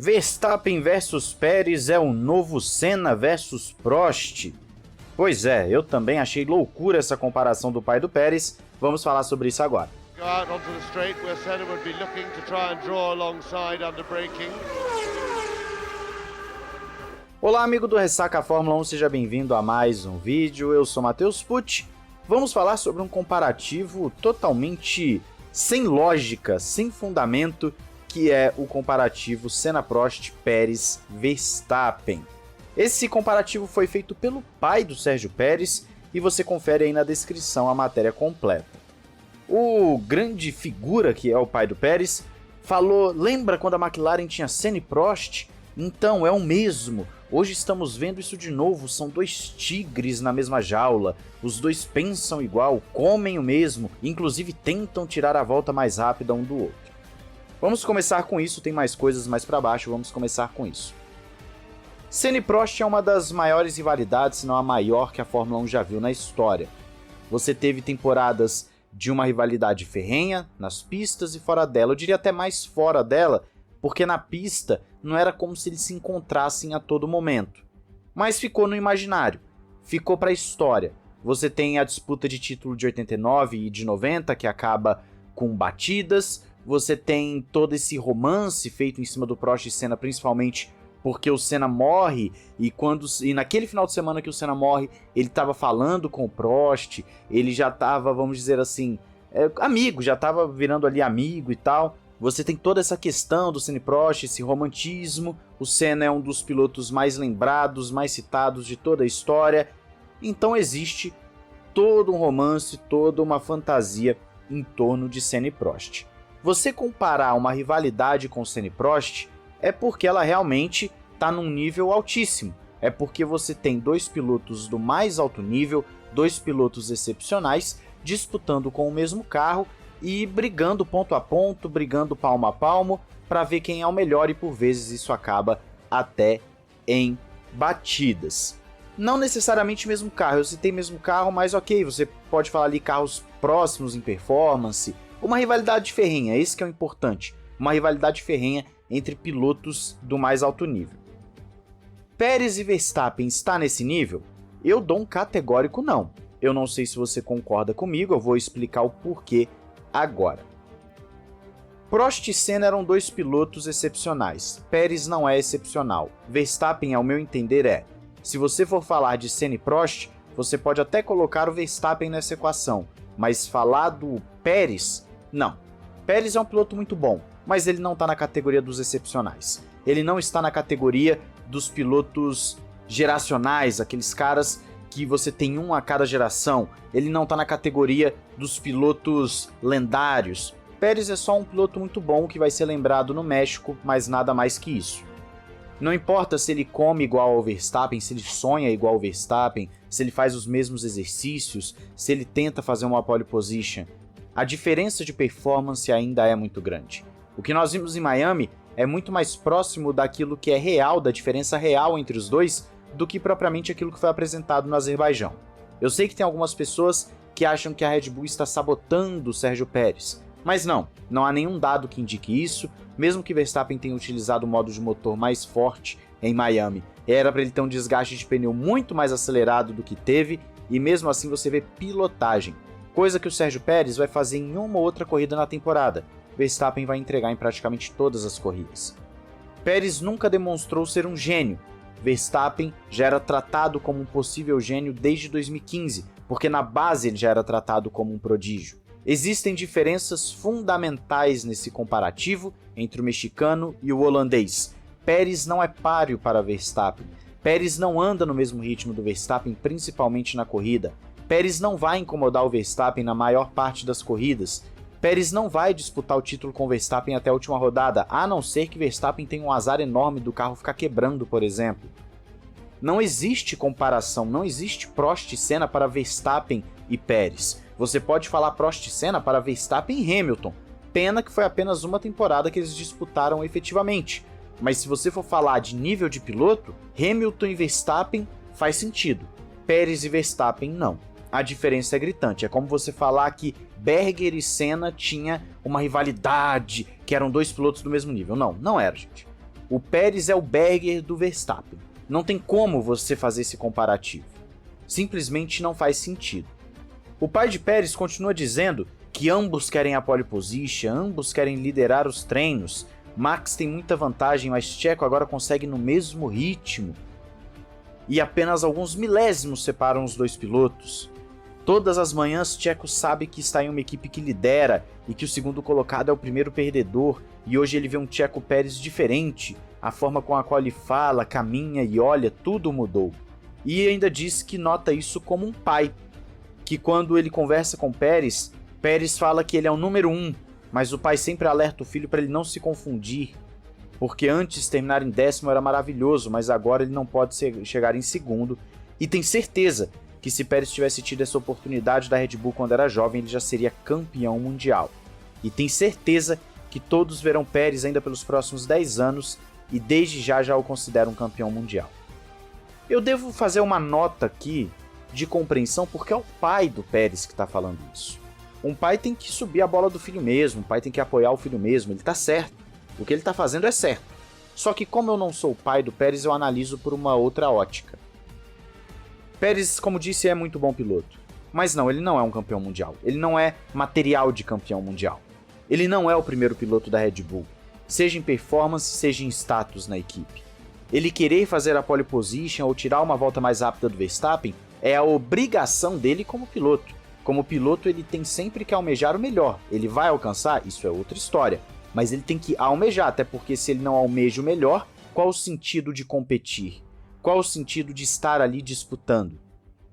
Verstappen versus Pérez é o novo Senna versus Prost. Pois é, eu também achei loucura essa comparação do pai do Pérez. Vamos falar sobre isso agora. Go out onto the straight where Senna would be looking to try and draw alongside under braking. Olá, amigo do Ressaca Fórmula 1, seja bem-vindo a mais um vídeo. Eu sou Matheus Pucci. Vamos falar sobre um comparativo totalmente sem lógica, sem fundamento, que é o comparativo Senna-Prost, Pérez-Verstappen. Esse comparativo foi feito pelo pai do Sérgio Pérez e você confere aí na descrição a matéria completa. O grande figura que é o pai do Pérez falou: lembra quando a McLaren tinha Senna e Prost? Então é o mesmo. Hoje estamos vendo isso de novo, são dois tigres na mesma jaula, os dois pensam igual, comem o mesmo, inclusive tentam tirar a volta mais rápida um do outro. Vamos começar com isso, tem mais coisas mais pra baixo, vamos começar com isso. Senna e Prost é uma das maiores rivalidades, se não a maior que a Fórmula 1 já viu na história. Você teve temporadas de uma rivalidade ferrenha, nas pistas e fora dela, eu diria até mais fora dela, porque na pista não era como se eles se encontrassem a todo momento. Mas ficou no imaginário, ficou para a história. Você tem a disputa de título de 89 e de 90, que acaba com batidas. Você tem todo esse romance feito em cima do Prost e Senna, principalmente porque o Senna morre, e naquele final de semana que o Senna morre, ele estava falando com o Prost, ele já estava, vamos dizer assim, amigo, já estava virando ali amigo e tal. Você tem toda essa questão do Senna e Prost, esse romantismo. O Senna é um dos pilotos mais lembrados, mais citados de toda a história. Então existe todo um romance, toda uma fantasia em torno de Senna e Prost. Você comparar uma rivalidade com Senna e Prost é porque ela realmente está num nível altíssimo. É porque você tem dois pilotos do mais alto nível, dois pilotos excepcionais, disputando com o mesmo carro e brigando ponto a ponto, brigando palmo a palmo, para ver quem é o melhor, e por vezes isso acaba até em batidas. Não necessariamente mesmo carro, eu citei mesmo carro, mas ok, você pode falar ali carros próximos em performance. Uma rivalidade ferrenha, esse que é o importante. Uma rivalidade ferrenha entre pilotos do mais alto nível. Pérez e Verstappen está nesse nível? Eu dou um categórico não. Eu não sei se você concorda comigo, eu vou explicar o porquê agora. Prost e Senna eram dois pilotos excepcionais. Pérez não é excepcional. Verstappen, ao meu entender, é. Se você for falar de Senna e Prost, você pode até colocar o Verstappen nessa equação, mas falar do Pérez, não. Pérez é um piloto muito bom, mas ele não está na categoria dos excepcionais. Ele não está na categoria dos pilotos geracionais, aqueles caras que você tem um a cada geração. Ele não está na categoria dos pilotos lendários. Pérez é só um piloto muito bom que vai ser lembrado no México, mas nada mais que isso. Não importa se ele come igual ao Verstappen, se ele sonha igual ao Verstappen, se ele faz os mesmos exercícios, se ele tenta fazer uma pole position. A diferença de performance ainda é muito grande. O que nós vimos em Miami é muito mais próximo daquilo que é real, da diferença real entre os dois, do que propriamente aquilo que foi apresentado no Azerbaijão. Eu sei que tem algumas pessoas que acham que a Red Bull está sabotando o Sérgio Pérez, mas não há nenhum dado que indique isso. Mesmo que Verstappen tenha utilizado o modo de motor mais forte em Miami, era para ele ter um desgaste de pneu muito mais acelerado do que teve, e mesmo assim você vê pilotagem, coisa que o Sérgio Pérez vai fazer em uma ou outra corrida na temporada. Verstappen vai entregar em praticamente todas as corridas. Pérez nunca demonstrou ser um gênio. Verstappen já era tratado como um possível gênio desde 2015, porque na base ele já era tratado como um prodígio. Existem diferenças fundamentais nesse comparativo entre o mexicano e o holandês. Pérez não é páreo para Verstappen. Pérez não anda no mesmo ritmo do Verstappen, principalmente na corrida. Pérez não vai incomodar o Verstappen na maior parte das corridas. Pérez não vai disputar o título com Verstappen até a última rodada, a não ser que Verstappen tenha um azar enorme do carro ficar quebrando, por exemplo. Não existe comparação, não existe Prost e Senna para Verstappen e Pérez. Você pode falar Prost e Senna para Verstappen e Hamilton. Pena que foi apenas uma temporada que eles disputaram efetivamente. Mas se você for falar de nível de piloto, Hamilton e Verstappen faz sentido. Pérez e Verstappen não. A diferença é gritante. É como você falar que Berger e Senna tinha uma rivalidade, que eram dois pilotos do mesmo nível. Não era, gente. O Pérez é o Berger do Verstappen. Não tem como você fazer esse comparativo. Simplesmente não faz sentido. O pai de Pérez continua dizendo que ambos querem a pole position, ambos querem liderar os treinos. Max tem muita vantagem, mas Checo agora consegue no mesmo ritmo. E apenas alguns milésimos separam os dois pilotos. Todas as manhãs, Checo sabe que está em uma equipe que lidera e que o segundo colocado é o primeiro perdedor, e hoje ele vê um Checo Pérez diferente. A forma com a qual ele fala, caminha e olha, tudo mudou. E ainda diz que nota isso como um pai, que quando ele conversa com Pérez, Pérez fala que ele é o número 1, mas o pai sempre alerta o filho para ele não se confundir, porque antes terminar em 10º era maravilhoso, mas agora ele não pode chegar em segundo, e tem certeza que se Pérez tivesse tido essa oportunidade da Red Bull quando era jovem, ele já seria campeão mundial. E tem certeza que todos verão Pérez ainda pelos próximos 10 anos e desde já o consideram um campeão mundial. Eu devo fazer uma nota aqui de compreensão porque é o pai do Pérez que está falando isso. Um pai tem que subir a bola do filho mesmo, um pai tem que apoiar o filho mesmo, ele está certo. O que ele está fazendo é certo. Só que como eu não sou o pai do Pérez, eu analiso por uma outra ótica. Pérez, como disse, é muito bom piloto. Mas não, ele não é um campeão mundial. Ele não é material de campeão mundial. Ele não é o primeiro piloto da Red Bull. Seja em performance, seja em status na equipe. Ele querer fazer a pole position ou tirar uma volta mais rápida do Verstappen é a obrigação dele como piloto. Como piloto, ele tem sempre que almejar o melhor. Ele vai alcançar? Isso é outra história. Mas ele tem que almejar, até porque se ele não almeja o melhor, qual o sentido de competir? Qual o sentido de estar ali disputando?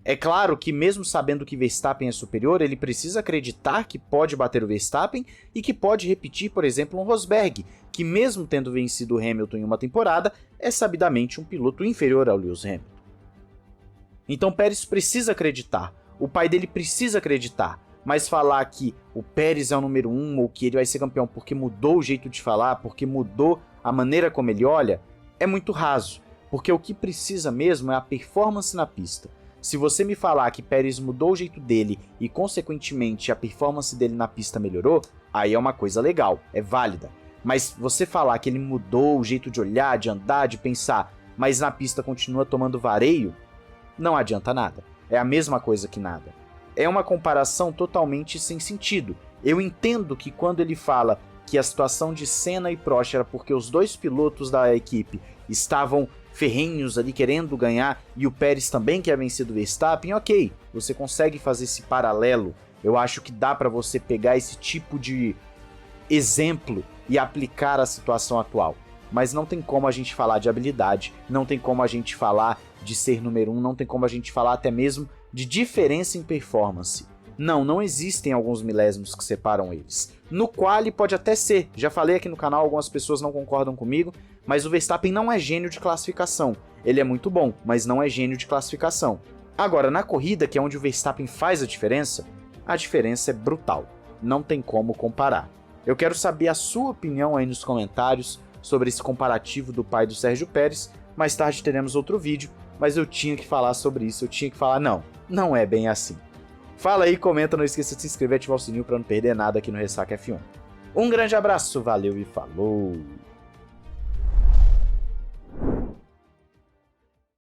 É claro que mesmo sabendo que Verstappen é superior, ele precisa acreditar que pode bater o Verstappen e que pode repetir, por exemplo, um Rosberg, que mesmo tendo vencido o Hamilton em uma temporada, é sabidamente um piloto inferior ao Lewis Hamilton. Então Pérez precisa acreditar, o pai dele precisa acreditar, mas falar que o Pérez é o número 1 ou que ele vai ser campeão porque mudou o jeito de falar, porque mudou a maneira como ele olha, é muito raso. Porque o que precisa mesmo é a performance na pista. Se você me falar que Pérez mudou o jeito dele e, consequentemente, a performance dele na pista melhorou, aí é uma coisa legal, é válida. Mas você falar que ele mudou o jeito de olhar, de andar, de pensar, mas na pista continua tomando vareio, não adianta nada. É a mesma coisa que nada. É uma comparação totalmente sem sentido. Eu entendo que quando ele fala que a situação de Senna e Prost era porque os dois pilotos da equipe estavam ferrenhos ali querendo ganhar e o Pérez também quer vencer do Verstappen, ok, você consegue fazer esse paralelo. Eu acho que dá para você pegar esse tipo de exemplo e aplicar à situação atual. Mas não tem como a gente falar de habilidade, não tem como a gente falar de ser número 1, não tem como a gente falar até mesmo de diferença em performance. Não existem alguns milésimos que separam eles. No quali pode até ser, já falei aqui no canal, algumas pessoas não concordam comigo, mas o Verstappen não é gênio de classificação. Ele é muito bom, mas não é gênio de classificação. Agora, na corrida, que é onde o Verstappen faz a diferença é brutal. Não tem como comparar. Eu quero saber a sua opinião aí nos comentários sobre esse comparativo do pai do Sérgio Pérez. Mais tarde teremos outro vídeo, mas eu tinha que falar sobre isso, eu tinha que falar, não é bem assim. Fala aí, comenta, não esqueça de se inscrever e ativar o sininho para não perder nada aqui no Ressaca F1. Um grande abraço, valeu e falou!